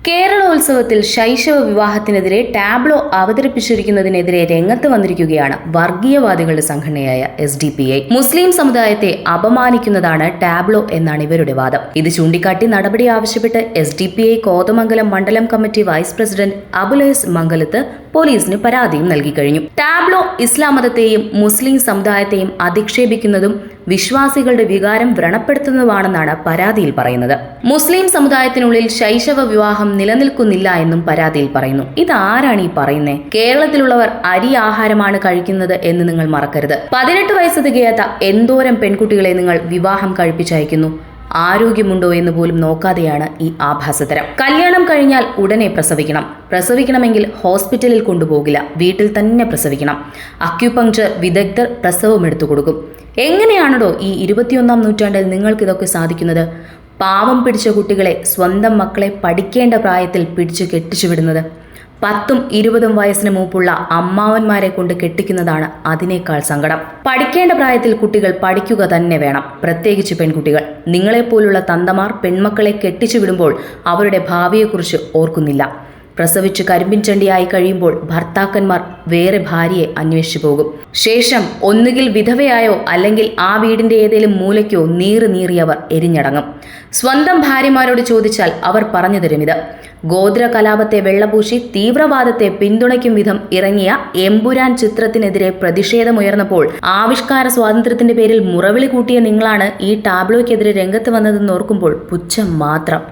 കേരളോത്സവത്തിൽ ശൈശവ വിവാഹത്തിനെതിരെ ടാബ്ലോ അവതരിപ്പിച്ചിരിക്കുന്നതിനെതിരെ രംഗത്ത് വന്നിരിക്കുകയാണ് വർഗീയവാദികളുടെ സംഘടനയായ SDPI. മുസ്ലിം സമുദായത്തെ അപമാനിക്കുന്നതാണ് ടാബ്ലോ എന്നാണ് ഇവരുടെ വാദം. ഇത് ചൂണ്ടിക്കാട്ടി നടപടി ആവശ്യപ്പെട്ട് SDPI കോതമംഗലം മണ്ഡലം കമ്മിറ്റി വൈസ് പ്രസിഡന്റ് അബുലൈസ് മംഗലത്ത് പോലീസിന് പരാതിയും നൽകി കഴിഞ്ഞു. ടാബ്ലോ ഇസ്ലാം മതത്തെയും മുസ്ലിം സമുദായത്തെയും അധിക്ഷേപിക്കുന്നതും വിശ്വാസികളുടെ വികാരം വ്രണപ്പെടുത്തുന്നതുമാണെന്നാണ് പരാതിയിൽ പറയുന്നത്. മുസ്ലിം സമുദായത്തിനുള്ളിൽ ശൈശവ വിവാഹം നിലനിൽക്കുന്നില്ല എന്നും പരാതിയിൽ പറയുന്നു. ഇതാരാണ് ഈ പറയുന്നത്? കേരളത്തിലുള്ളവർ അരി ആഹാരമാണ് കഴിക്കുന്നത് എന്ന് നിങ്ങൾ മറക്കരുത്. 18 വയസ്സ് തികയാത്ത എന്തോരം പെൺകുട്ടികളെ നിങ്ങൾ വിവാഹം കഴിപ്പിച്ചയക്കുന്നു. ആരോഗ്യമുണ്ടോ എന്ന് പോലും നോക്കാതെയാണ് ഈ ആഭാസതരം. കല്യാണം കഴിഞ്ഞാൽ ഉടനെ പ്രസവിക്കണമെങ്കിൽ ഹോസ്പിറ്റലിൽ കൊണ്ടുപോകില്ല, വീട്ടിൽ തന്നെ പ്രസവിക്കണം. അക്യുപങ്ക്ചർ വിദഗ്ധർ പ്രസവം എടുത്തു കൊടുക്കും. എങ്ങനെയാണോ ഈ 21-ാം നൂറ്റാണ്ടിൽ നിങ്ങൾക്കിതൊക്കെ സാധിക്കുന്നത്? പാവം പിടിച്ച കുട്ടികളെ, സ്വന്തം മക്കളെ പഠിക്കേണ്ട പ്രായത്തിൽ പിടിച്ചു കെട്ടിച്ചു വിടുന്നത്. 10ഉം 20ഉം വയസ്സിന് മൂപ്പുള്ള അമ്മാവന്മാരെ കൊണ്ട് കെട്ടിക്കുന്നതാണ് അതിനേക്കാൾ സങ്കടം. പഠിക്കേണ്ട പ്രായത്തിൽ കുട്ടികൾ പഠിക്കുക തന്നെ വേണം, പ്രത്യേകിച്ച് പെൺകുട്ടികൾ. നിങ്ങളെപ്പോലുള്ള തന്തമാർ പെൺമക്കളെ കെട്ടിച്ചു വിടുമ്പോൾ അവരുടെ ഭാവിയെക്കുറിച്ച് ഓർക്കുന്നില്ല. പ്രസവിച്ച് കരിമ്പിൻ ചണ്ടിയായി കഴിയുമ്പോൾ ഭർത്താക്കന്മാർ വേറെ ഭാര്യയെ അന്വേഷിച്ചു പോകും. ശേഷം ഒന്നുകിൽ വിധവയായോ അല്ലെങ്കിൽ ആ വീടിന്റെ ഏതെങ്കിലും മൂലയ്ക്കോ നീറിയവർ എരിഞ്ഞടങ്ങും. സ്വന്തം ഭാര്യമാരോട് ചോദിച്ചാൽ അവർ പറഞ്ഞു തരും ഇത്. ഗോത്ര കലാപത്തെ വെള്ളപൂശി തീവ്രവാദത്തെ പിന്തുണയ്ക്കും വിധം ഇറങ്ങിയ എമ്പുരാൻ ചിത്രത്തിനെതിരെ പ്രതിഷേധമുയർന്നപ്പോൾ ആവിഷ്കാര സ്വാതന്ത്ര്യത്തിന്റെ പേരിൽ മുറവിളി കൂട്ടിയ നിങ്ങളാണ് ഈ ടാബ്ലോയ്ക്കെതിരെ രംഗത്ത് വന്നതെന്ന് ഓർക്കുമ്പോൾ പുച്ഛം മാത്രം.